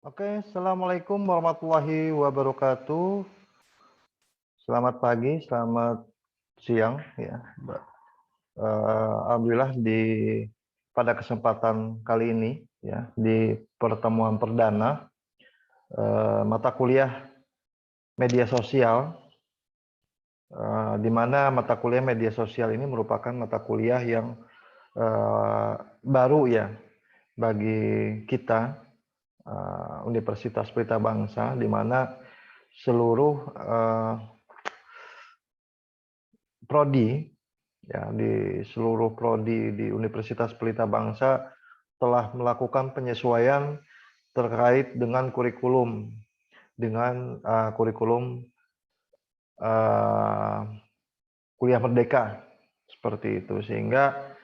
Oke, assalamualaikum warahmatullahi wabarakatuh. Selamat pagi, selamat siang, ya, Mbak. Alhamdulillah pada kesempatan kali ini, ya, di pertemuan perdana mata kuliah media sosial, di mana mata kuliah media sosial ini merupakan mata kuliah yang eh, baru, ya, bagi kita Universitas Pelita Bangsa, di mana seluruh prodi, ya, di seluruh prodi di Universitas Pelita Bangsa telah melakukan penyesuaian terkait dengan kurikulum uh, kuliah merdeka seperti itu, sehingga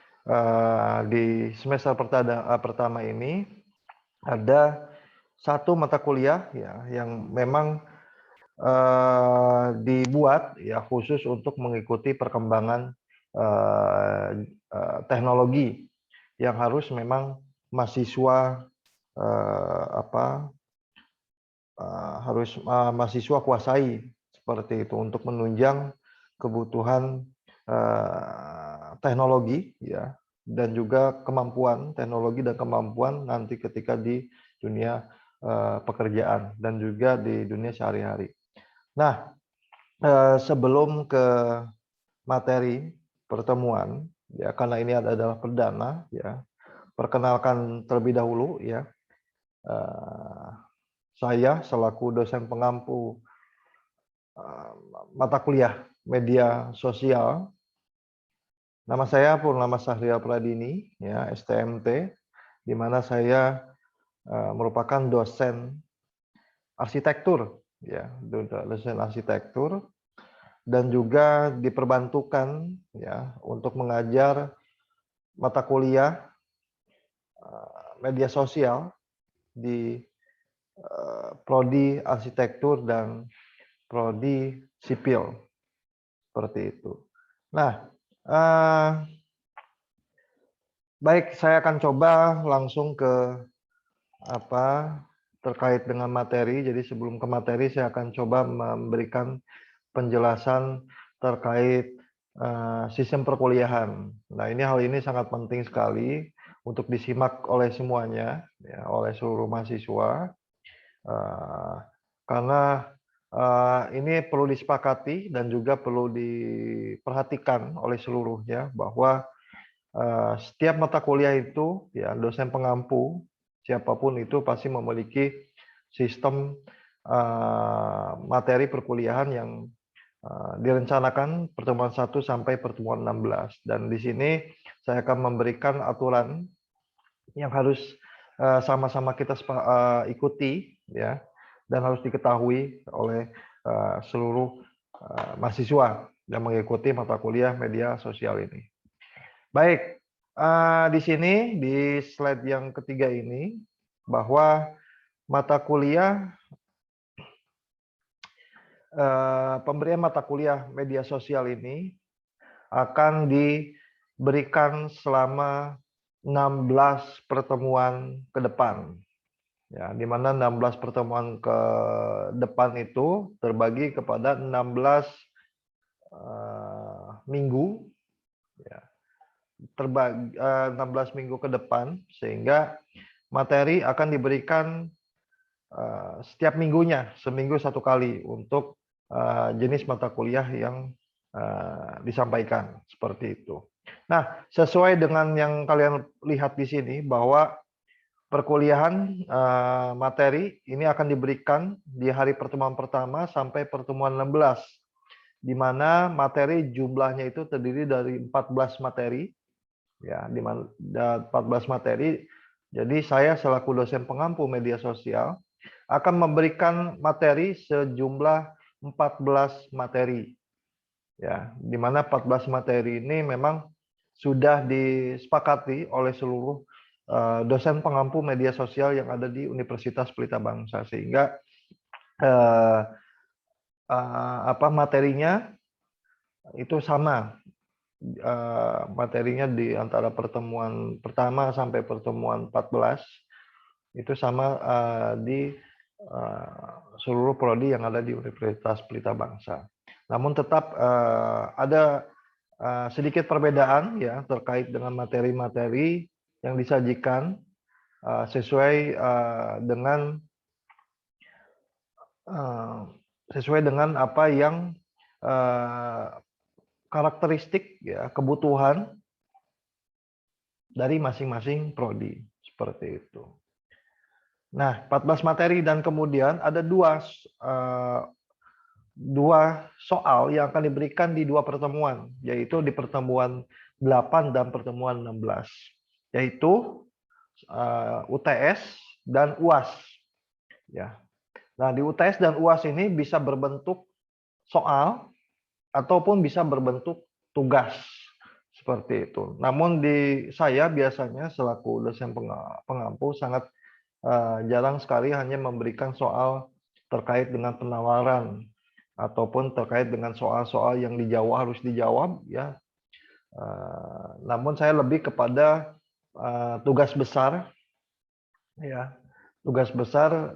di semester pertama ini ada satu mata kuliah, ya, yang memang dibuat, ya, khusus untuk mengikuti perkembangan teknologi yang harus memang mahasiswa mahasiswa kuasai seperti itu untuk menunjang kebutuhan teknologi, ya, dan juga kemampuan teknologi dan kemampuan nanti ketika di dunia pekerjaan dan juga di dunia sehari-hari. Nah, sebelum ke materi pertemuan, ya, karena ini adalah perdana, ya, perkenalkan terlebih dahulu, ya, eh, saya selaku dosen pengampu eh, mata kuliah media sosial. Nama saya Purnama Sahrial Pradini, ya, STMT, di mana saya merupakan dosen arsitektur, ya, dosen arsitektur, dan juga diperbantukan, ya, untuk mengajar mata kuliah media sosial di prodi arsitektur dan prodi sipil seperti itu. Nah, baik, saya akan coba langsung ke apa terkait dengan materi. Jadi sebelum ke materi, saya akan coba memberikan penjelasan terkait sistem perkuliahan. Nah, hal ini sangat penting sekali untuk disimak oleh semuanya, ya, oleh seluruh mahasiswa, karena ini perlu disepakati dan juga perlu diperhatikan oleh seluruhnya bahwa setiap mata kuliah itu, ya, dosen pengampu siapapun itu pasti memiliki sistem materi perkuliahan yang direncanakan pertemuan 1 sampai pertemuan 16, dan di sini saya akan memberikan aturan yang harus sama-sama kita ikuti, ya, dan harus diketahui oleh seluruh mahasiswa yang mengikuti mata kuliah media sosial ini. Baik, di sini di slide yang ketiga ini bahwa mata kuliah pemberian mata kuliah media sosial ini akan diberikan selama 16 pertemuan ke depan. Ya, di mana 16 pertemuan ke depan itu terbagi kepada 16 minggu, ya, 16 minggu ke depan, sehingga materi akan diberikan setiap minggunya, seminggu satu kali untuk jenis mata kuliah yang disampaikan seperti itu. Nah, sesuai dengan yang kalian lihat di sini bahwa perkuliahan materi ini akan diberikan di hari pertemuan pertama sampai pertemuan 16, di mana materi jumlahnya itu terdiri dari 14 materi, ya, di mana 14 materi. Jadi saya selaku dosen pengampu media sosial akan memberikan materi sejumlah 14 materi, ya, di mana 14 materi ini memang sudah disepakati oleh seluruh dosen pengampu media sosial yang ada di Universitas Pelita Bangsa, sehingga materinya itu sama, materinya di antara pertemuan pertama sampai pertemuan 14 Itu sama di seluruh prodi yang ada di Universitas Pelita Bangsa. Namun tetap ada sedikit perbedaan ya terkait dengan materi-materi yang disajikan sesuai dengan apa yang karakteristik ya kebutuhan dari masing-masing prodi seperti itu. Nah, 14 materi dan kemudian ada dua soal yang akan diberikan di dua pertemuan, yaitu di pertemuan 8 dan pertemuan 16, yaitu UTS dan UAS. Ya. Nah, di UTS dan UAS ini bisa berbentuk soal ataupun bisa berbentuk tugas seperti itu. Namun di saya biasanya selaku dosen pengampu sangat jarang sekali hanya memberikan soal terkait dengan penawaran ataupun terkait dengan soal-soal yang harus dijawab ya. Namun saya lebih kepada tugas besar ya, tugas besar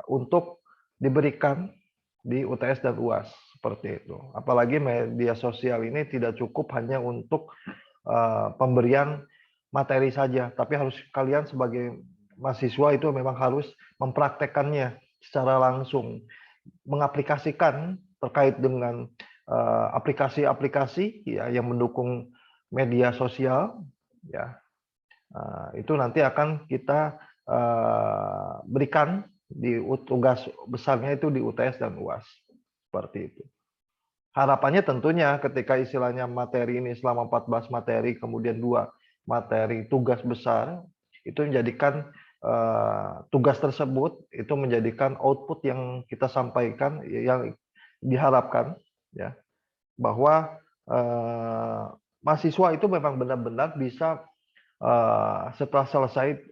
untuk diberikan di UTS dan UAS seperti itu. Apalagi media sosial ini tidak cukup hanya untuk pemberian materi saja, tapi harus kalian sebagai mahasiswa itu memang harus mempraktekannya secara langsung, mengaplikasikan terkait dengan aplikasi-aplikasi ya yang mendukung media sosial ya. Itu nanti akan kita berikan di tugas besarnya itu di UTS dan UAS seperti itu. Harapannya tentunya ketika istilahnya materi ini selama 14 materi kemudian 2 materi tugas besar itu menjadikan tugas tersebut itu menjadikan output yang kita sampaikan yang diharapkan ya bahwa mahasiswa itu memang benar-benar bisa setelah selesai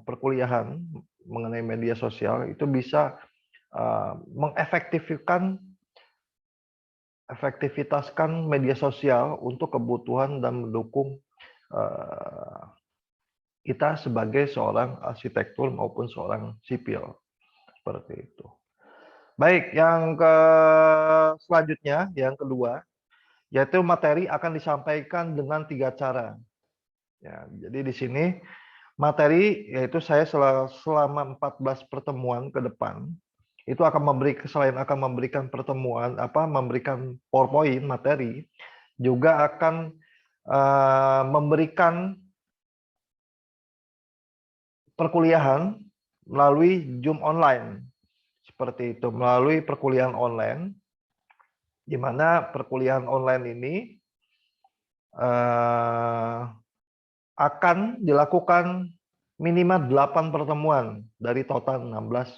perkuliahan mengenai media sosial itu bisa efektivitaskan media sosial untuk kebutuhan dan mendukung kita sebagai seorang arsitektur maupun seorang sipil seperti itu. Baik, yang selanjutnya, yang kedua, yaitu materi akan disampaikan dengan 3 cara. Ya, jadi di sini materi yaitu saya selama 14 pertemuan ke depan itu akan selain akan memberikan memberikan PowerPoint materi, juga akan memberikan perkuliahan melalui Zoom online. Seperti itu, melalui perkuliahan online, di mana perkuliahan online ini akan dilakukan minimal 8 pertemuan dari total 16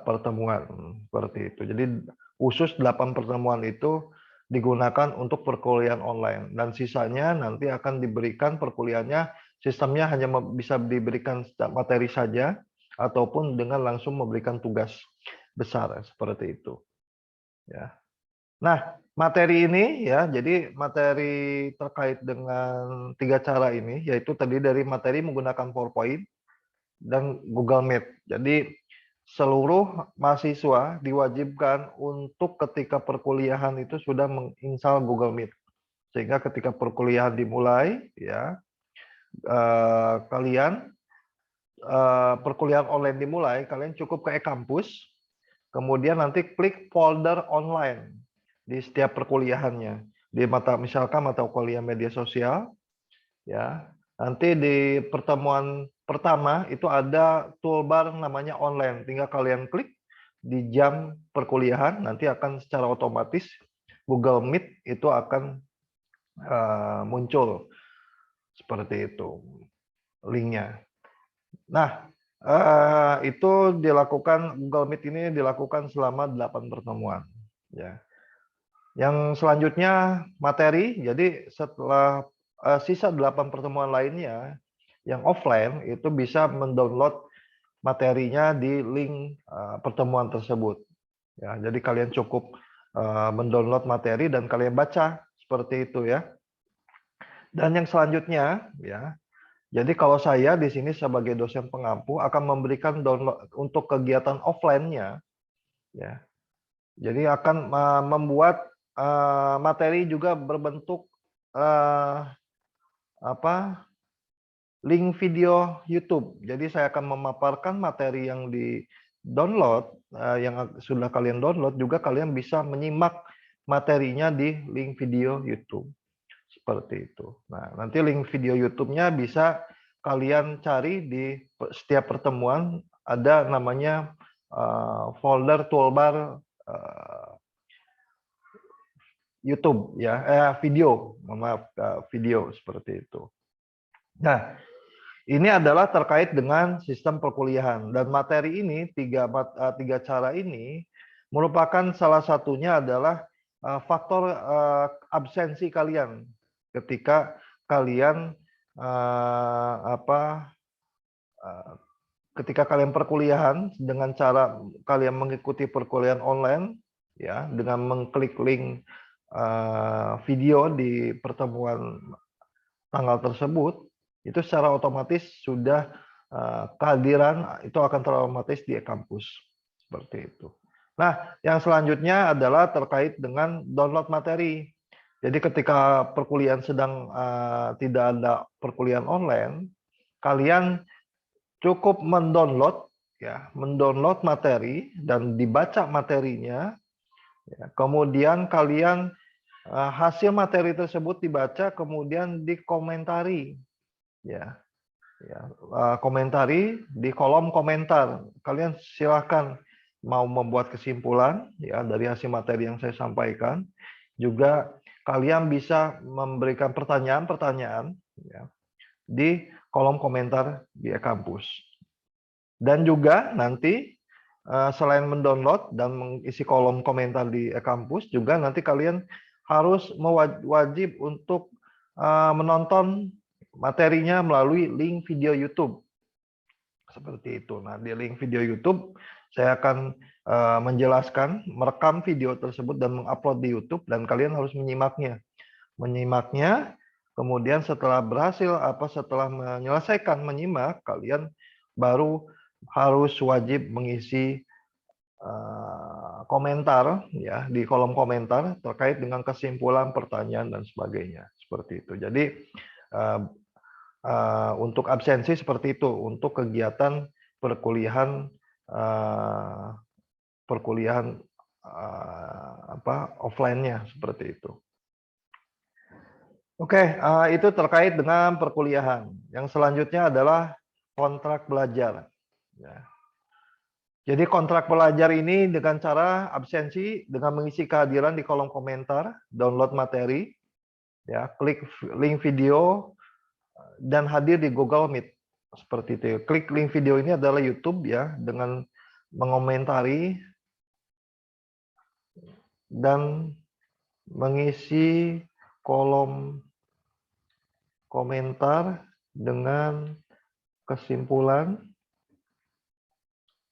pertemuan seperti itu. Jadi khusus 8 pertemuan itu digunakan untuk perkuliahan online dan sisanya nanti akan diberikan perkuliahannya sistemnya hanya bisa diberikan materi saja ataupun dengan langsung memberikan tugas besar seperti itu. Ya. Nah, materi ini ya, jadi materi terkait dengan 3 cara ini yaitu tadi dari materi menggunakan PowerPoint dan Google Meet. Jadi seluruh mahasiswa diwajibkan untuk ketika perkuliahan itu sudah menginstal Google Meet. Sehingga ketika perkuliahan dimulai ya kalian perkuliahan online dimulai, kalian cukup ke e-kampus, kemudian nanti klik folder online di setiap perkuliahannya. Di misalkan mata kuliah media sosial ya. Nanti di pertemuan pertama itu ada toolbar namanya online. Tinggal kalian klik di jam perkuliahan, nanti akan secara otomatis Google Meet itu akan muncul seperti itu linknya. Nah, itu dilakukan Google Meet ini dilakukan selama 8 pertemuan. Ya. Yang selanjutnya materi. Jadi setelah sisa 8 pertemuan lainnya yang offline itu bisa mendownload materinya di link pertemuan tersebut. Ya, jadi kalian cukup mendownload materi dan kalian baca seperti itu ya. Dan yang selanjutnya ya, Jadi kalau saya di sini sebagai dosen pengampu akan memberikan download untuk kegiatan offline-nya, ya. Jadi akan membuat materi juga berbentuk apa link video YouTube. Jadi saya akan memaparkan materi yang di download, yang sudah kalian download, juga kalian bisa menyimak materinya di link video YouTube. Seperti itu. Nah, nanti link video YouTube-nya bisa kalian cari di setiap pertemuan, ada namanya folder toolbar YouTube ya, video, maaf, video seperti itu. Nah, ini adalah terkait dengan sistem perkuliahan dan materi ini tiga cara ini merupakan salah satunya adalah faktor absensi kalian ketika kalian ketika kalian perkuliahan dengan cara kalian mengikuti perkuliahan online ya dengan mengklik link video di pertemuan tanggal tersebut, itu secara otomatis sudah kehadiran itu akan terotomatis di kampus seperti itu. Nah, yang selanjutnya adalah terkait dengan download materi. Jadi ketika perkuliahan sedang tidak ada perkuliahan online, kalian cukup mendownload ya, mendownload materi dan dibaca materinya. Ya, kemudian kalian hasil materi tersebut dibaca kemudian dikomentari ya komentari di kolom komentar. Kalian silahkan mau membuat kesimpulan ya dari hasil materi yang saya sampaikan, juga kalian bisa memberikan pertanyaan-pertanyaan ya, di kolom komentar di kampus. Dan juga nanti selain mendownload dan mengisi kolom komentar di kampus, juga nanti kalian harus wajib untuk menonton materinya melalui link video YouTube. Seperti itu. Nah, di link video YouTube saya akan menjelaskan, merekam video tersebut dan mengupload di YouTube dan kalian harus menyimaknya. Kemudian setelah setelah menyelesaikan menyimak, kalian baru harus wajib mengisi komentar ya di kolom komentar terkait dengan kesimpulan, pertanyaan dan sebagainya seperti itu. Jadi untuk absensi seperti itu untuk kegiatan perkuliahan offline-nya seperti itu. Oke, itu terkait dengan perkuliahan. Yang selanjutnya adalah kontrak belajar. Ya. Jadi kontrak belajar ini dengan cara absensi dengan mengisi kehadiran di kolom komentar, download materi, ya, klik link video dan hadir di Google Meet seperti itu. Klik link video ini adalah YouTube ya dengan mengomentari dan mengisi kolom komentar dengan kesimpulan,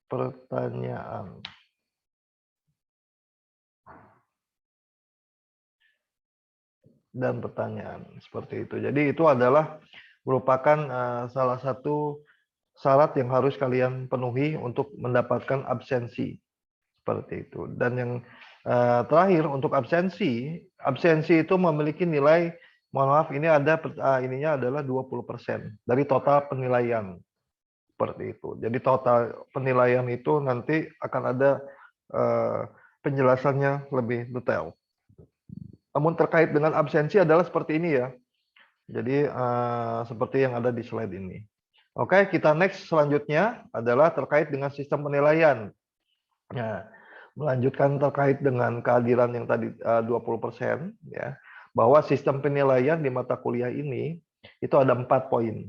pertanyaan. Dan pertanyaan seperti itu. Jadi itu adalah merupakan salah satu syarat yang harus kalian penuhi untuk mendapatkan absensi seperti itu. Dan yang terakhir untuk absensi itu memiliki nilai, mohon maaf ini ada ininya adalah 20% dari total penilaian seperti itu. Jadi total penilaian itu nanti akan ada penjelasannya lebih detail. Namun terkait dengan absensi adalah seperti ini ya. Jadi seperti yang ada di slide ini. Oke, kita next selanjutnya adalah terkait dengan sistem penilaian. Nah, melanjutkan terkait dengan kehadiran yang tadi 20% ya. Bahwa sistem penilaian di mata kuliah ini itu ada 4 poin.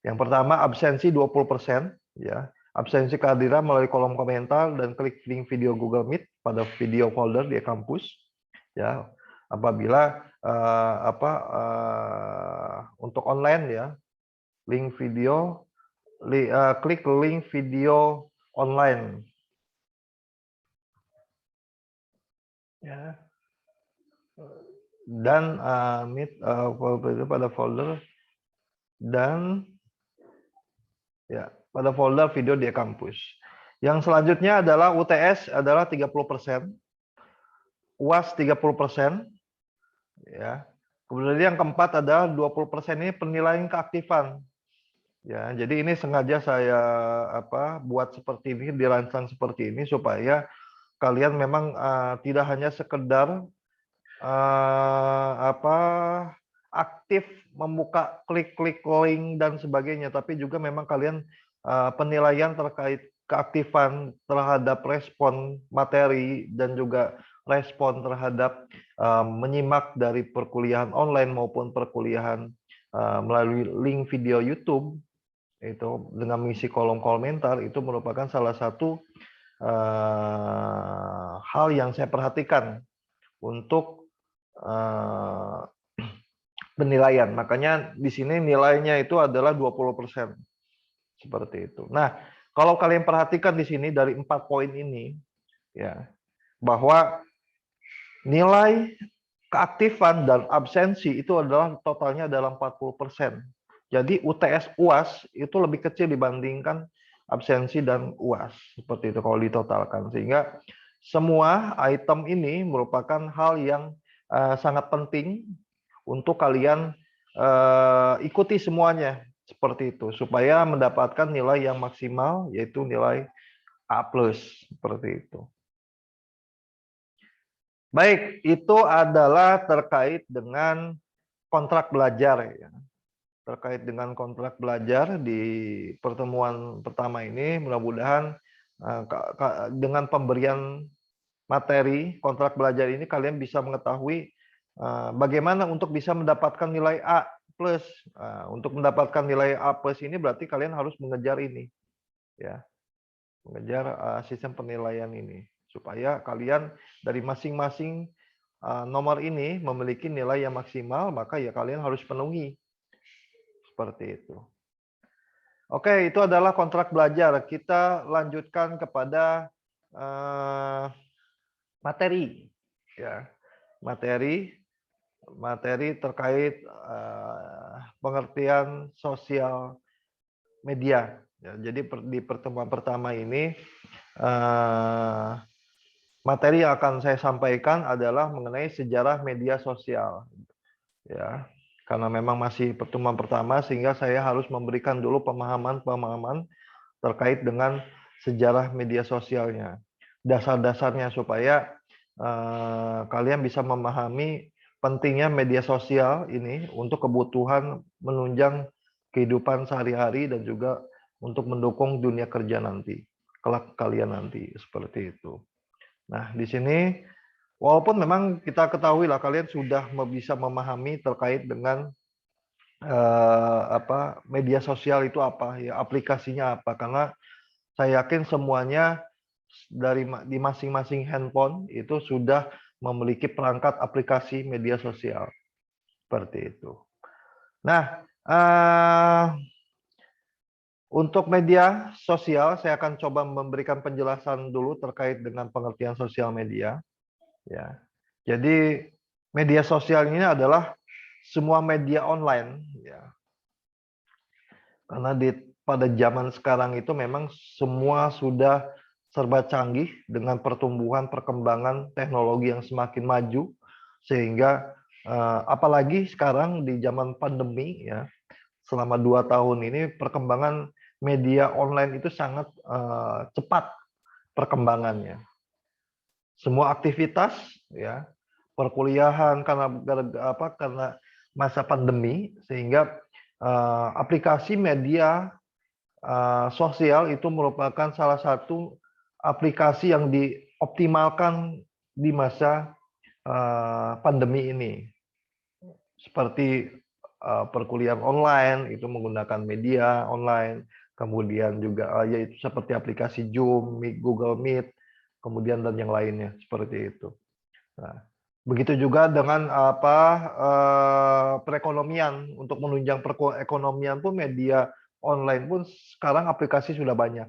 Yang pertama absensi 20% ya. Absensi kehadiran melalui kolom komentar dan klik link video Google Meet pada video folder di kampus ya. Apabila untuk online ya, link video klik link video online ya, dan Meet pada folder dan ya pada folder video di kampus. Yang selanjutnya adalah UTS adalah 30%, UAS 30%, ya. Kemudian yang keempat adalah 20% ini penilaian keaktifan. Ya, jadi ini sengaja saya buat seperti ini, dirancang seperti ini supaya kalian memang tidak hanya sekedar aktif membuka klik-klik link dan sebagainya, tapi juga memang kalian penilaian terkait keaktifan terhadap respon materi dan juga respon terhadap menyimak dari perkuliahan online maupun perkuliahan melalui link video YouTube itu dengan mengisi kolom komentar itu merupakan salah satu hal yang saya perhatikan untuk penilaian. Makanya di sini nilainya itu adalah 20%. Seperti itu. Nah, kalau kalian perhatikan di sini dari 4 poin ini ya, bahwa nilai keaktifan dan absensi itu adalah totalnya dalam 40%. Jadi UTS UAS itu lebih kecil dibandingkan absensi dan UAS. Seperti itu kalau ditotalkan. Sehingga semua item ini merupakan hal yang sangat penting untuk kalian ikuti semuanya. Seperti itu. Supaya mendapatkan nilai yang maksimal, yaitu nilai A+. Seperti itu. Baik, itu adalah terkait dengan kontrak belajar ya. Terkait dengan kontrak belajar di pertemuan pertama ini, mudah-mudahan dengan pemberian materi kontrak belajar ini kalian bisa mengetahui bagaimana untuk bisa mendapatkan nilai A+. Untuk mendapatkan nilai A+ ini berarti kalian harus mengejar ini ya. Mengejar sistem penilaian ini supaya kalian dari masing-masing nomor ini memiliki nilai yang maksimal, maka ya kalian harus penuhi. Seperti itu. Oke, itu adalah kontrak belajar. Kita lanjutkan kepada materi. Ya, materi terkait pengertian sosial media. Ya, jadi di pertemuan pertama ini materi yang akan saya sampaikan adalah mengenai sejarah media sosial. Ya, karena memang masih pertemuan pertama sehingga saya harus memberikan dulu pemahaman terkait dengan sejarah media sosialnya, dasar-dasarnya supaya kalian bisa memahami pentingnya media sosial ini untuk kebutuhan menunjang kehidupan sehari-hari dan juga untuk mendukung dunia kerja nanti, kelak kalian nanti, seperti itu. Nah, di sini walaupun memang kita ketahui lah kalian sudah bisa memahami terkait dengan media sosial itu apa ya, aplikasinya apa, karena saya yakin semuanya di masing-masing handphone itu sudah memiliki perangkat aplikasi media sosial seperti itu. Nah, untuk media sosial saya akan coba memberikan penjelasan dulu terkait dengan pengertian sosial media. Ya, jadi media sosial ini adalah semua media online. Ya, karena pada zaman sekarang itu memang semua sudah serba canggih dengan pertumbuhan perkembangan teknologi yang semakin maju, sehingga apalagi sekarang di zaman pandemi ya, selama 2 tahun ini perkembangan media online itu sangat cepat perkembangannya. Semua aktivitas ya, perkuliahan karena masa pandemi sehingga aplikasi media sosial itu merupakan salah satu aplikasi yang dioptimalkan di masa pandemi ini. Seperti perkuliahan online itu menggunakan media online, kemudian juga yaitu seperti aplikasi Zoom, Google Meet, kemudian dan yang lainnya seperti itu. Nah, begitu juga dengan perekonomian, untuk menunjang perekonomian pun media online pun sekarang aplikasi sudah banyak.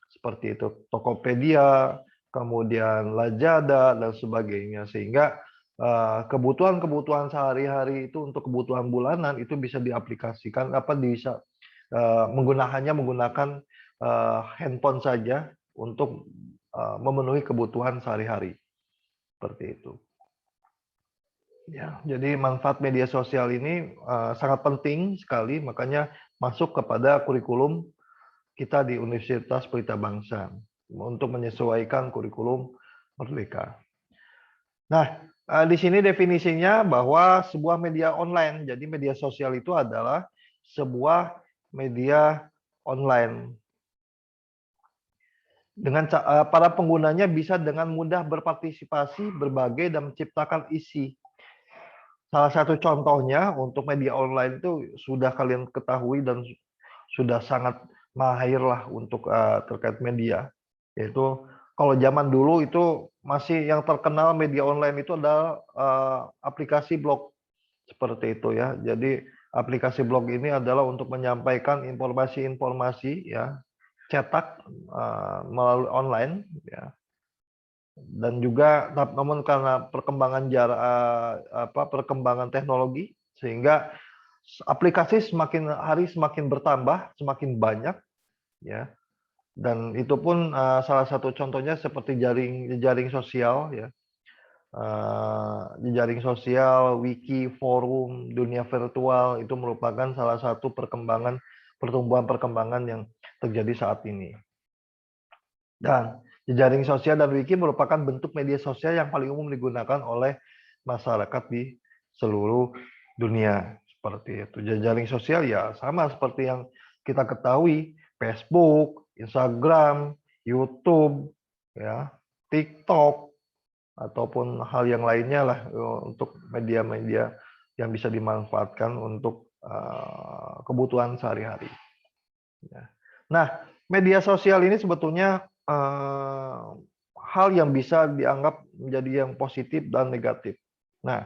Seperti itu, Tokopedia, kemudian Lazada dan sebagainya, sehingga kebutuhan-kebutuhan sehari-hari itu untuk kebutuhan bulanan itu bisa diaplikasikan bisa menggunakan handphone saja untuk memenuhi kebutuhan sehari-hari seperti itu. Ya, jadi manfaat media sosial ini sangat penting sekali, makanya masuk kepada kurikulum kita di Universitas Pelita Bangsa untuk menyesuaikan kurikulum Merdeka. Nah, di sini definisinya bahwa sebuah media online, jadi media sosial itu adalah sebuah media online. Dengan para penggunanya bisa dengan mudah berpartisipasi, berbagi, dan menciptakan isi. Salah satu contohnya untuk media online itu sudah kalian ketahui dan sudah sangat mahir lah untuk terkait media. Yaitu kalau zaman dulu itu masih yang terkenal media online itu adalah aplikasi blog seperti itu ya. Jadi aplikasi blog ini adalah untuk menyampaikan informasi-informasi ya cetak melalui online ya. Dan juga namun karena perkembangan teknologi sehingga aplikasi semakin hari semakin bertambah, semakin banyak ya. Dan itu pun salah satu contohnya seperti jejaring sosial ya. Jejaring sosial, wiki, forum, dunia virtual itu merupakan salah satu pertumbuhan yang terjadi saat ini. Dan jejaring sosial dan wiki merupakan bentuk media sosial yang paling umum digunakan oleh masyarakat di seluruh dunia. Seperti itu. Jejaring sosial ya sama seperti yang kita ketahui, Facebook, Instagram, YouTube, ya, TikTok, ataupun hal yang lainnya lah untuk media-media yang bisa dimanfaatkan untuk kebutuhan sehari-hari. Nah, media sosial ini sebetulnya hal yang bisa dianggap menjadi yang positif dan negatif. Nah,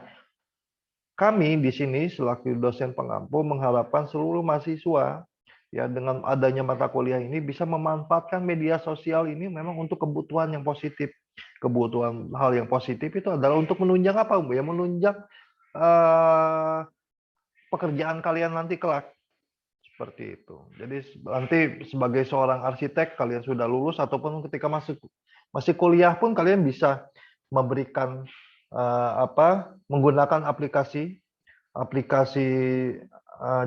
kami di sini selaku dosen pengampu mengharapkan seluruh mahasiswa ya dengan adanya mata kuliah ini bisa memanfaatkan media sosial ini memang untuk kebutuhan yang positif. Kebutuhan hal yang positif itu adalah untuk menunjang apa, Bu? Ya menunjang pekerjaan kalian nanti kelak. Seperti itu. Jadi nanti sebagai seorang arsitek kalian sudah lulus ataupun ketika masih kuliah pun kalian bisa memberikan menggunakan aplikasi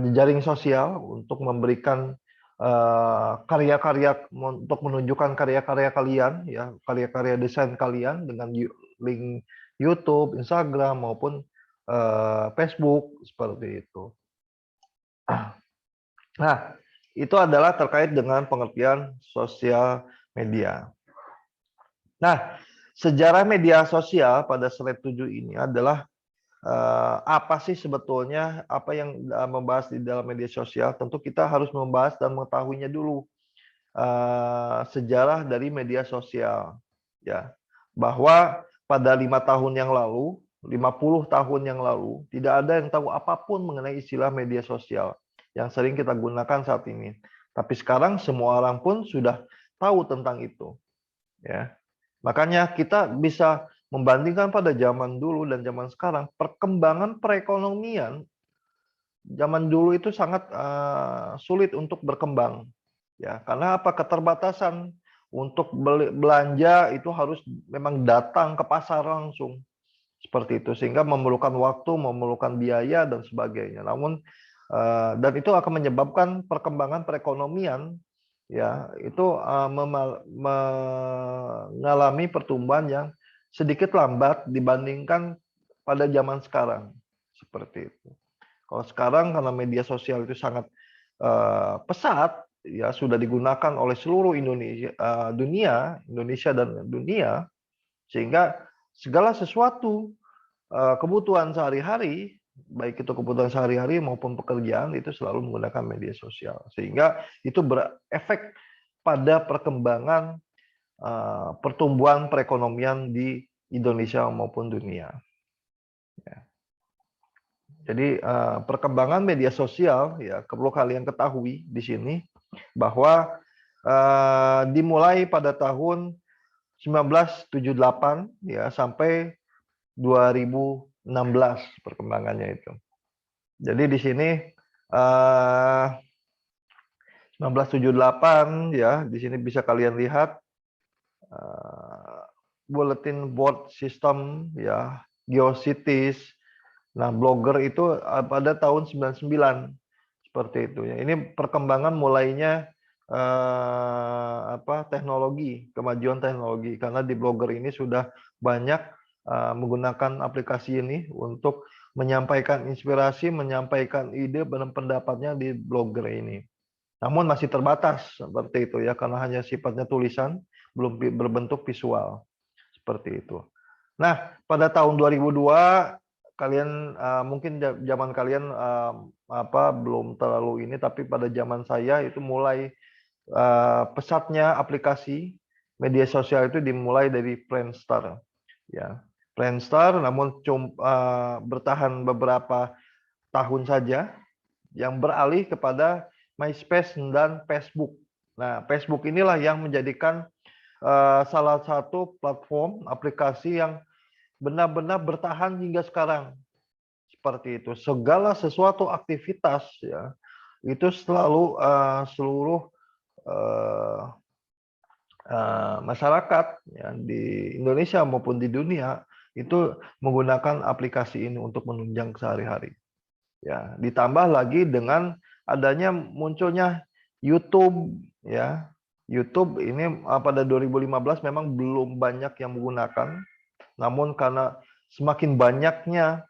jejaring sosial untuk memberikan karya-karya untuk menunjukkan karya-karya kalian ya, karya-karya desain kalian dengan link YouTube, Instagram maupun Facebook seperti itu. Nah, itu adalah terkait dengan pengertian sosial media. Nah, sejarah media sosial pada slide 7 ini adalah apa sih sebetulnya apa yang membahas di dalam media sosial? Tentu kita harus membahas dan mengetahuinya dulu sejarah dari media sosial, ya. Bahwa pada 5 tahun yang lalu, 50 tahun yang lalu, tidak ada yang tahu apapun mengenai istilah media sosial yang sering kita gunakan saat ini. Tapi sekarang semua orang pun sudah tahu tentang itu. Ya. Makanya kita bisa membandingkan pada zaman dulu dan zaman sekarang, perkembangan perekonomian zaman dulu itu sangat sulit untuk berkembang. Ya, karena apa? Keterbatasan untuk belanja itu harus memang datang ke pasar langsung. Seperti itu sehingga memerlukan waktu, memerlukan biaya dan sebagainya. Namun dan itu akan menyebabkan perkembangan perekonomian ya itu mengalami pertumbuhan yang sedikit lambat dibandingkan pada zaman sekarang seperti itu. Kalau sekarang karena media sosial itu sangat pesat ya sudah digunakan oleh seluruh Indonesia dan dunia sehingga segala sesuatu kebutuhan sehari-hari, baik itu kebutuhan sehari-hari maupun pekerjaan itu selalu menggunakan media sosial. Sehingga itu berefek pada perkembangan pertumbuhan perekonomian di Indonesia maupun dunia. Ya. Jadi perkembangan media sosial ya perlu kalian ketahui di sini bahwa dimulai pada tahun 1978 ya sampai 2016 perkembangannya itu. Jadi di sini 1978 ya, di sini bisa kalian lihat bulletin board system ya, GeoCities. Nah, Blogger itu pada tahun 99 seperti itu ya. Ini perkembangan mulainya teknologi, kemajuan teknologi, karena di Blogger ini sudah banyak menggunakan aplikasi ini untuk menyampaikan inspirasi, menyampaikan ide dan pendapatnya di Blogger ini. Namun masih terbatas seperti itu ya, karena hanya sifatnya tulisan, belum berbentuk visual seperti itu. Nah, pada tahun 2002 kalian mungkin zaman kalian belum terlalu ini, tapi pada zaman saya itu mulai pesatnya aplikasi media sosial itu dimulai dari Friendster ya. Friendster namun bertahan beberapa tahun saja, yang beralih kepada MySpace dan Facebook. Nah, Facebook inilah yang menjadikan salah satu platform aplikasi yang benar-benar bertahan hingga sekarang. Seperti itu. Segala sesuatu aktivitas ya, itu selalu seluruh masyarakat ya, di Indonesia maupun di dunia itu menggunakan aplikasi ini untuk menunjang sehari-hari. Ya, ditambah lagi dengan adanya munculnya YouTube ya. YouTube ini pada 2015 memang belum banyak yang menggunakan, namun karena semakin banyaknya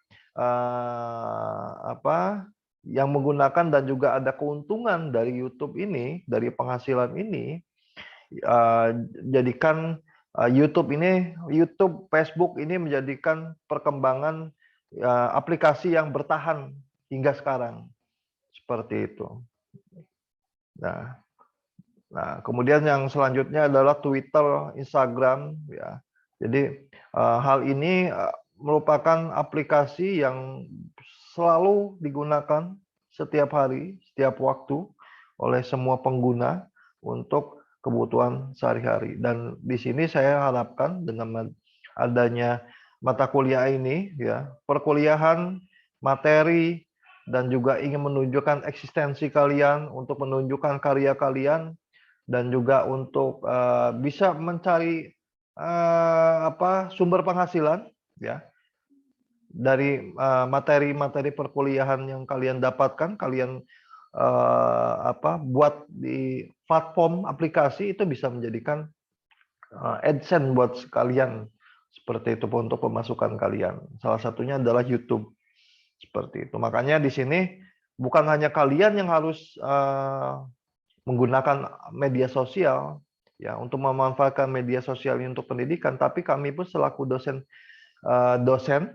yang menggunakan dan juga ada keuntungan dari YouTube ini, dari penghasilan ini, jadikan YouTube, Facebook ini menjadikan perkembangan aplikasi yang bertahan hingga sekarang seperti itu. Nah, kemudian yang selanjutnya adalah Twitter, Instagram, ya. Jadi hal ini merupakan aplikasi yang selalu digunakan setiap hari, setiap waktu oleh semua pengguna untuk kebutuhan sehari-hari. Dan di sini saya harapkan dengan adanya mata kuliah ini, ya, perkuliahan, materi, dan juga ingin menunjukkan eksistensi kalian, untuk menunjukkan karya kalian, dan juga untuk bisa mencari sumber penghasilan ya dari materi-materi perkuliahan yang kalian dapatkan, kalian buat di platform aplikasi, itu bisa menjadikan AdSense buat kalian seperti itu untuk pemasukan kalian. Salah satunya adalah YouTube. Seperti itu. Makanya di sini bukan hanya kalian yang harus menggunakan media sosial ya untuk memanfaatkan media sosial ini untuk pendidikan, tapi kami pun selaku dosen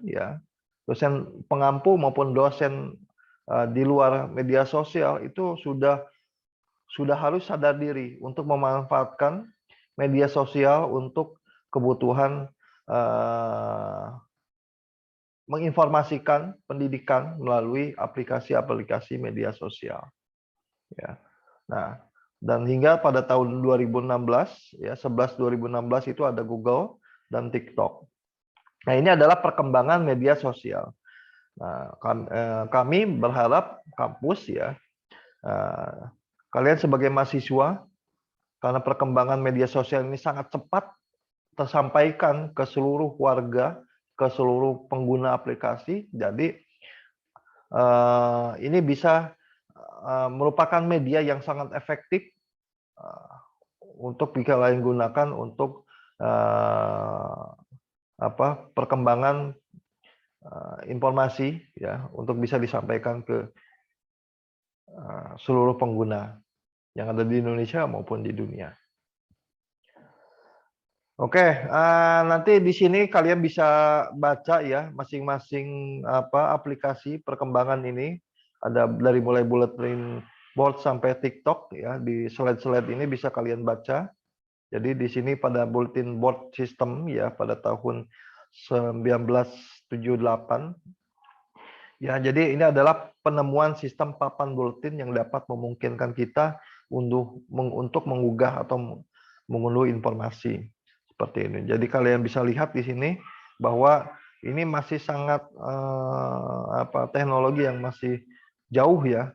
ya, dosen pengampu maupun dosen di luar media sosial itu sudah harus sadar diri untuk memanfaatkan media sosial untuk kebutuhan menginformasikan pendidikan melalui aplikasi-aplikasi media sosial. Ya. Nah, dan hingga pada tahun 2016 ya, 11 2016 itu ada Google dan TikTok. Nah, ini adalah perkembangan media sosial. Nah, kami berharap kampus ya, kalian sebagai mahasiswa, karena perkembangan media sosial ini sangat cepat tersampaikan ke seluruh warga, ke seluruh pengguna aplikasi. Jadi ini bisa merupakan media yang sangat efektif untuk bisa kalian gunakan untuk perkembangan informasi ya, untuk bisa disampaikan ke seluruh pengguna yang ada di Indonesia maupun di dunia. Oke, nanti di sini kalian bisa baca ya masing-masing aplikasi perkembangan ini. Ada dari mulai bulletin board sampai TikTok ya, di slide-slide ini bisa kalian baca. Jadi di sini pada bulletin board system ya pada tahun 1978 ya, jadi ini adalah penemuan sistem papan bulletin yang dapat memungkinkan kita untuk mengunggah atau mengunduh informasi seperti ini. Jadi kalian bisa lihat di sini bahwa ini masih sangat teknologi yang masih jauh ya,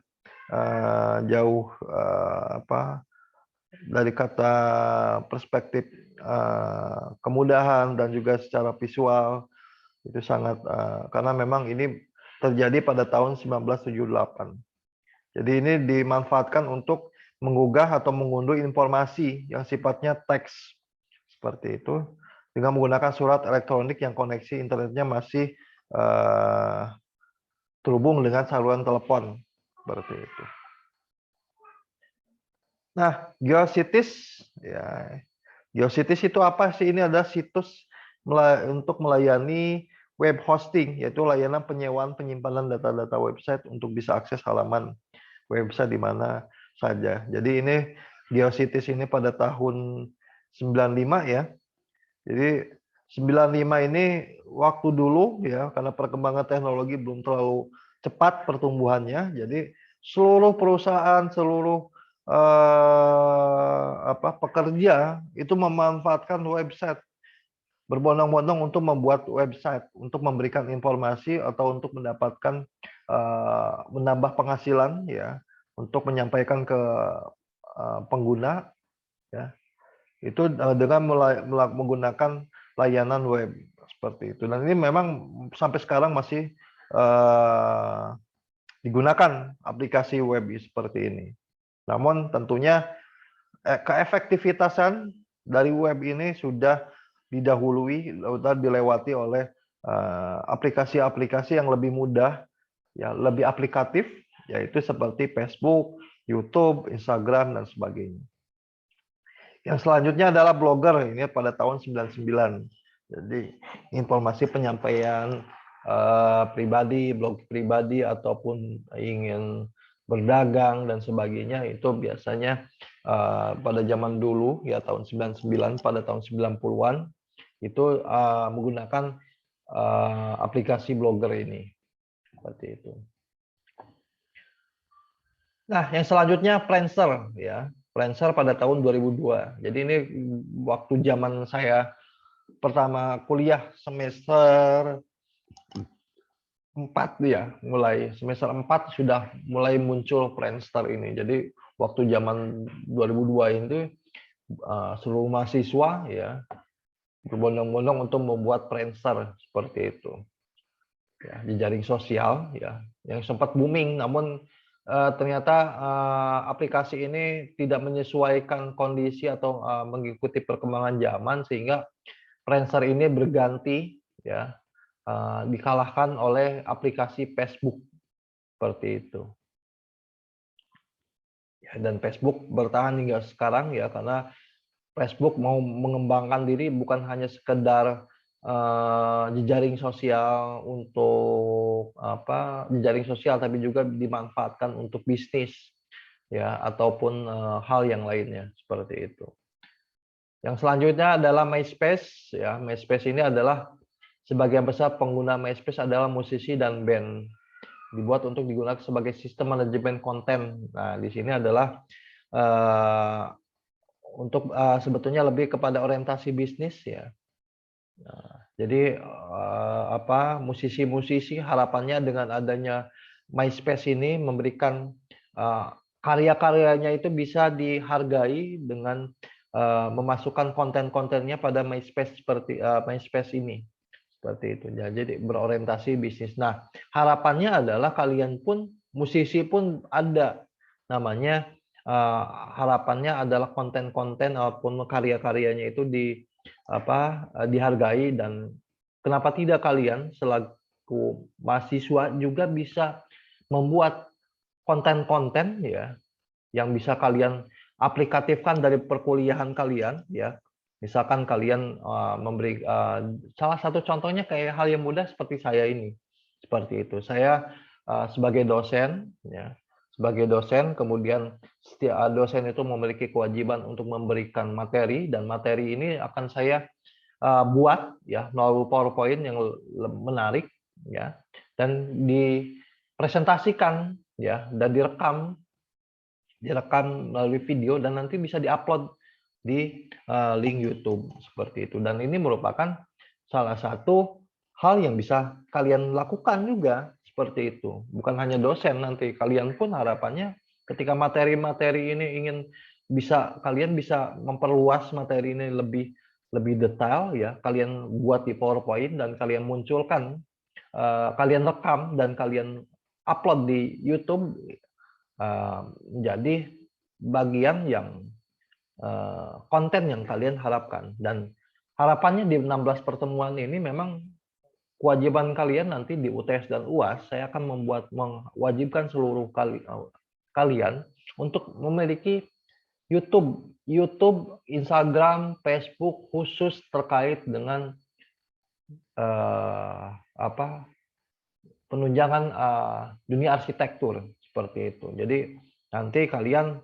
jauh dari kata perspektif kemudahan dan juga secara visual itu sangat karena memang ini terjadi pada tahun 1978. Jadi ini dimanfaatkan untuk menggugah atau mengunduh informasi yang sifatnya teks seperti itu dengan menggunakan surat elektronik yang koneksi internetnya masih terhubung dengan saluran telepon seperti itu. Nah, GeoCities ya. GeoCities itu apa sih? Ini adalah situs untuk melayani web hosting, yaitu layanan penyewaan penyimpanan data-data website untuk bisa akses halaman website di mana saja. Jadi ini GeoCities ini pada tahun 95 ya. Jadi 95 ini waktu dulu ya, karena perkembangan teknologi belum terlalu cepat pertumbuhannya. Jadi seluruh perusahaan, seluruh pekerja itu memanfaatkan website, berbondong-bondong untuk membuat website, untuk memberikan informasi atau untuk mendapatkan menambah penghasilan ya, untuk menyampaikan ke pengguna ya. Itu dengan menggunakan layanan web seperti itu. Dan ini memang sampai sekarang masih digunakan aplikasi web seperti ini. Namun tentunya keefektivitasan dari web ini sudah didahului atau dilewati oleh aplikasi-aplikasi yang lebih mudah, ya lebih aplikatif, yaitu seperti Facebook, YouTube, Instagram dan sebagainya. Yang selanjutnya adalah blogger, ini pada tahun 99. Jadi informasi penyampaian pribadi, blog pribadi ataupun ingin berdagang dan sebagainya itu biasanya pada zaman dulu ya tahun 99 pada tahun 90-an itu menggunakan aplikasi blogger ini. Seperti itu. Nah, yang selanjutnya Friendster ya. Friendster pada tahun 2002. Jadi ini waktu zaman saya pertama kuliah semester 4 ya, mulai semester 4 sudah mulai muncul Friendster ini. Jadi waktu zaman 2002 itu seluruh mahasiswa ya berbondong-bondong untuk membuat Friendster seperti itu. Ya, di jaring sosial ya yang sempat booming, namun ternyata aplikasi ini tidak menyesuaikan kondisi atau mengikuti perkembangan zaman sehingga Friendster ini berganti ya dikalahkan oleh aplikasi Facebook seperti itu. Ya, dan Facebook bertahan hingga sekarang ya karena Facebook mau mengembangkan diri bukan hanya sekedar jejaring sosial untuk jejaring sosial tapi juga dimanfaatkan untuk bisnis ya ataupun hal yang lainnya seperti itu. Yang selanjutnya adalah MySpace ya. MySpace ini adalah sebagian besar pengguna MySpace adalah musisi dan band. Dibuat untuk digunakan sebagai sistem manajemen konten. Nah, di sini adalah untuk sebetulnya lebih kepada orientasi bisnis ya. Nah, jadi musisi-musisi harapannya dengan adanya MySpace ini memberikan karya-karyanya itu bisa dihargai dengan memasukkan konten-kontennya pada MySpace seperti MySpace ini. Seperti itu. Jadi berorientasi bisnis. Nah, harapannya adalah kalian pun musisi pun ada namanya harapannya adalah konten-konten ataupun karya-karyanya itu dihargai dan kenapa tidak kalian selaku mahasiswa juga bisa membuat konten-konten ya yang bisa kalian aplikatifkan dari perkuliahan kalian ya. Misalkan kalian memberi salah satu contohnya kayak hal yang mudah seperti saya ini. Seperti itu. Saya sebagai dosen ya, sebagai dosen kemudian setiap dosen itu memiliki kewajiban untuk memberikan materi dan materi ini akan saya buat ya melalui PowerPoint yang menarik ya dan dipresentasikan ya dan direkam melalui video dan nanti bisa diupload di link YouTube seperti itu. Dan ini merupakan salah satu hal yang bisa kalian lakukan juga seperti itu. Bukan hanya dosen, nanti kalian pun harapannya ketika materi-materi ini kalian bisa memperluas materi ini lebih lebih detail ya. Kalian buat di PowerPoint dan kalian munculkan, kalian rekam dan kalian upload di YouTube, menjadi bagian yang konten yang kalian harapkan. Dan harapannya di 16 pertemuan ini memang kewajiban kalian nanti di UTS dan UAS, saya akan mewajibkan seluruh kalian untuk memiliki YouTube, Instagram, Facebook khusus terkait dengan penunjangan dunia arsitektur seperti itu. Jadi nanti kalian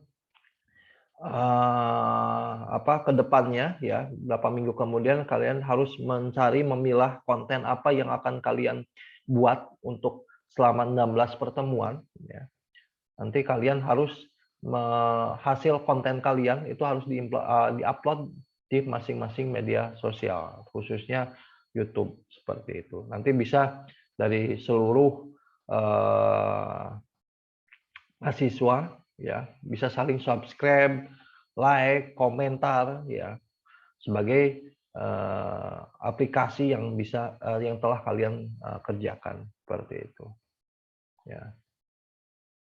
ke depannya ya, beberapa minggu kemudian kalian harus memilah konten apa yang akan kalian buat untuk selama 16 pertemuan ya. Nanti kalian harus hasil konten kalian itu harus diupload di masing-masing media sosial, khususnya YouTube seperti itu. Nanti bisa dari seluruh mahasiswa ya, bisa saling subscribe, like, komentar ya, sebagai aplikasi yang yang telah kalian kerjakan seperti itu ya.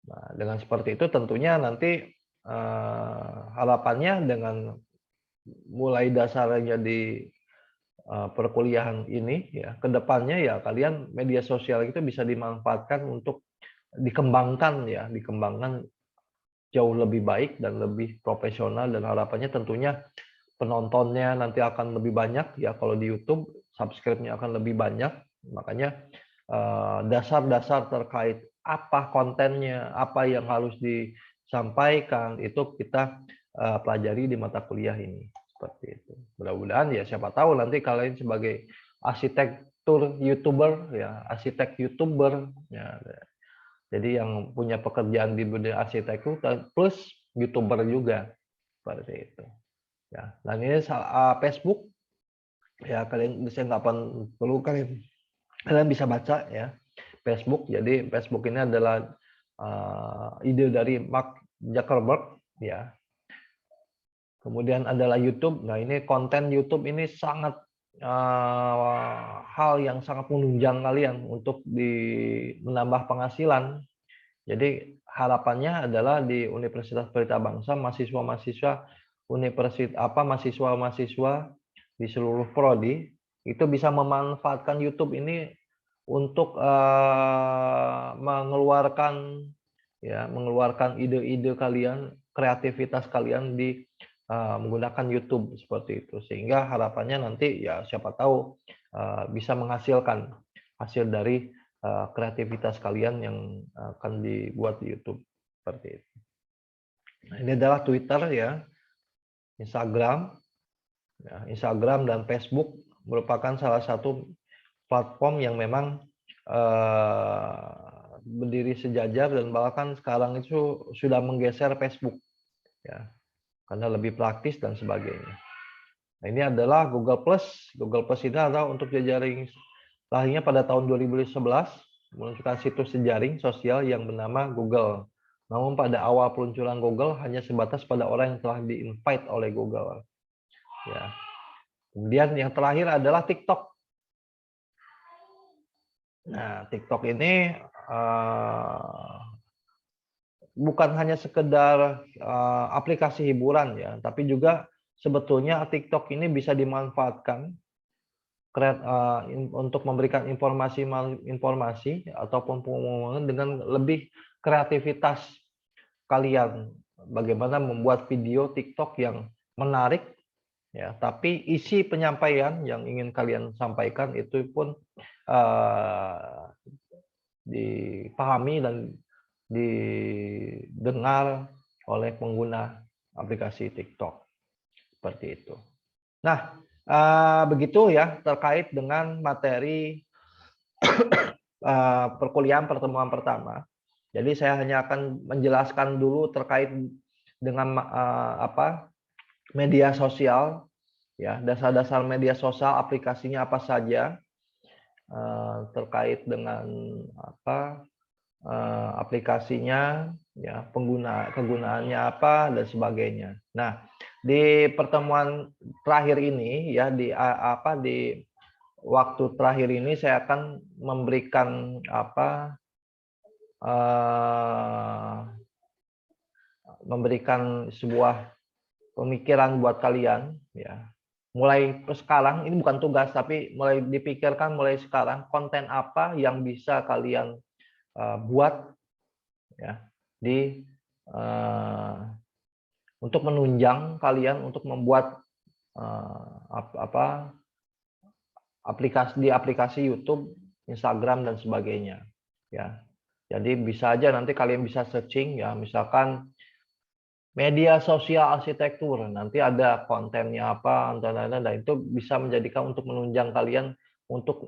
Nah, dengan seperti itu tentunya nanti harapannya dengan mulai dasarnya di perkuliahan ini ya, kedepannya ya kalian media sosial itu bisa dimanfaatkan untuk dikembangkan ya, dikembangkan jauh lebih baik dan lebih profesional, dan harapannya tentunya penontonnya nanti akan lebih banyak ya. Kalau di YouTube subscribe-nya akan lebih banyak, makanya dasar-dasar terkait apa kontennya, apa yang harus disampaikan itu kita pelajari di mata kuliah ini seperti itu. Mudah-mudahan ya, siapa tahu nanti kalian sebagai arsitektur YouTuber ya, arsitek YouTuber ya, jadi yang punya pekerjaan di dunia arsitektur plus YouTuber juga seperti itu. Ya, dan ini Facebook ya, kalian saya nggak perlu kalian bisa baca ya Facebook. Jadi Facebook ini adalah ide dari Mark Zuckerberg ya. Kemudian adalah YouTube. Nah, ini konten YouTube ini sangat hal yang sangat menunjang kalian untuk menambah penghasilan. Jadi harapannya adalah di Universitas Pelita Bangsa, mahasiswa-mahasiswa mahasiswa-mahasiswa di seluruh prodi itu bisa memanfaatkan YouTube ini untuk mengeluarkan ide-ide kalian, kreativitas kalian di menggunakan YouTube seperti itu, sehingga harapannya nanti ya siapa tahu bisa menghasilkan hasil dari kreativitas kalian yang akan dibuat di YouTube seperti itu. Nah, ini adalah Twitter ya, Instagram dan Facebook merupakan salah satu platform yang memang berdiri sejajar, dan bahkan sekarang itu sudah menggeser Facebook ya, karena lebih praktis dan sebagainya. Nah, ini adalah Google Plus. Google Plus ini adalah untuk jejaring, lahirnya pada tahun 2011, menunjukkan situs jejaring sosial yang bernama Google. Namun pada awal peluncuran Google hanya sebatas pada orang yang telah di-invite oleh Google. Ya. Kemudian yang terakhir adalah TikTok. Nah, TikTok ini bukan hanya sekedar aplikasi hiburan ya, tapi juga sebetulnya TikTok ini bisa dimanfaatkan untuk memberikan informasi ataupun pengumuman dengan lebih kreativitas kalian. Bagaimana membuat video TikTok yang menarik ya, tapi isi penyampaian yang ingin kalian sampaikan itu pun dipahami dan didengar oleh pengguna aplikasi TikTok seperti itu. Nah, begitu ya terkait dengan materi perkuliahan pertemuan pertama. Jadi saya hanya akan menjelaskan dulu terkait dengan media sosial ya, dasar-dasar media sosial, aplikasinya apa saja. terkait dengan apa aplikasinya, ya kegunaannya apa dan sebagainya. Nah, di pertemuan terakhir ini ya di waktu terakhir ini saya akan memberikan memberikan sebuah pemikiran buat kalian ya. Mulai sekarang, ini bukan tugas tapi mulai dipikirkan mulai sekarang konten apa yang bisa kalian buat ya untuk menunjang kalian untuk membuat aplikasi YouTube, Instagram dan sebagainya ya. Jadi bisa aja nanti kalian bisa searching ya, misalkan media sosial arsitektur, nanti ada kontennya apa, dan itu bisa menjadikan untuk menunjang kalian untuk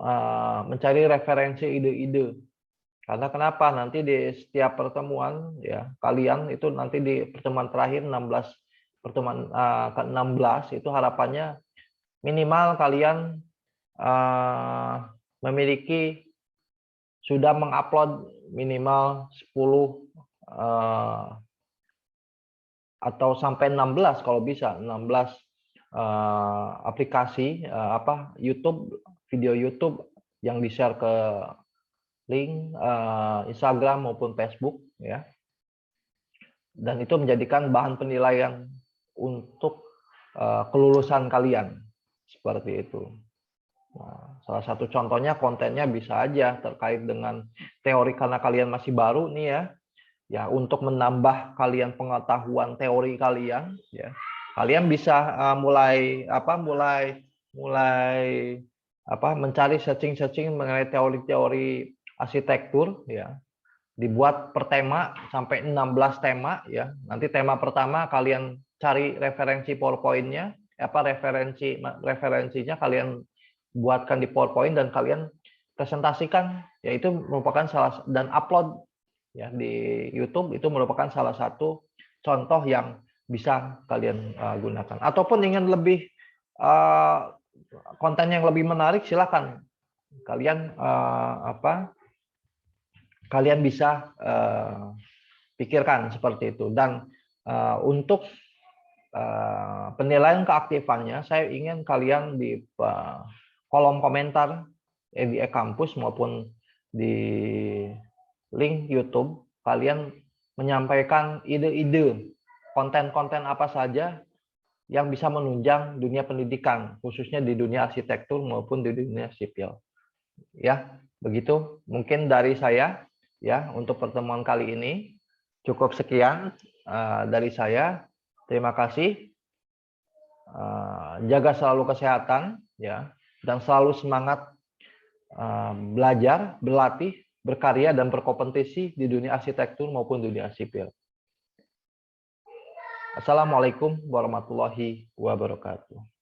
mencari referensi ide-ide. Karena kenapa? Nanti di setiap pertemuan ya kalian itu nanti di pertemuan terakhir 16 pertemuan ke-16 itu harapannya minimal kalian memiliki sudah mengupload minimal 10 atau sampai 16 kalau bisa 16 aplikasi YouTube, video YouTube yang di-share ke link Instagram maupun Facebook ya. Dan itu menjadikan bahan penilaian untuk kelulusan kalian seperti itu. Nah, salah satu contohnya kontennya bisa aja terkait dengan teori karena kalian masih baru nih ya. Ya, untuk menambah kalian pengetahuan teori kalian ya. Kalian bisa mulai mencari searching mengenai teori-teori arsitektur ya. Dibuat per tema sampai 16 tema ya. Nanti tema pertama kalian cari referensi PowerPoint-nya, referensinya kalian buatkan di PowerPoint dan kalian presentasikan, yaitu merupakan dan upload ya di YouTube. Itu merupakan salah satu contoh yang bisa kalian gunakan. Ataupun ingin lebih konten yang lebih menarik, silakan kalian kalian bisa pikirkan seperti itu. Dan untuk penilaian keaktifannya, saya ingin kalian di kolom komentar di e-kampus maupun di link YouTube, kalian menyampaikan ide-ide konten-konten apa saja yang bisa menunjang dunia pendidikan, khususnya di dunia arsitektur maupun di dunia sipil. Ya, begitu mungkin dari saya ya untuk pertemuan kali ini. Cukup sekian dari saya. Terima kasih. Jaga selalu kesehatan ya, dan selalu semangat belajar, berlatih, berkarya dan berkompetisi di dunia arsitektur maupun dunia sipil. Assalamualaikum warahmatullahi wabarakatuh.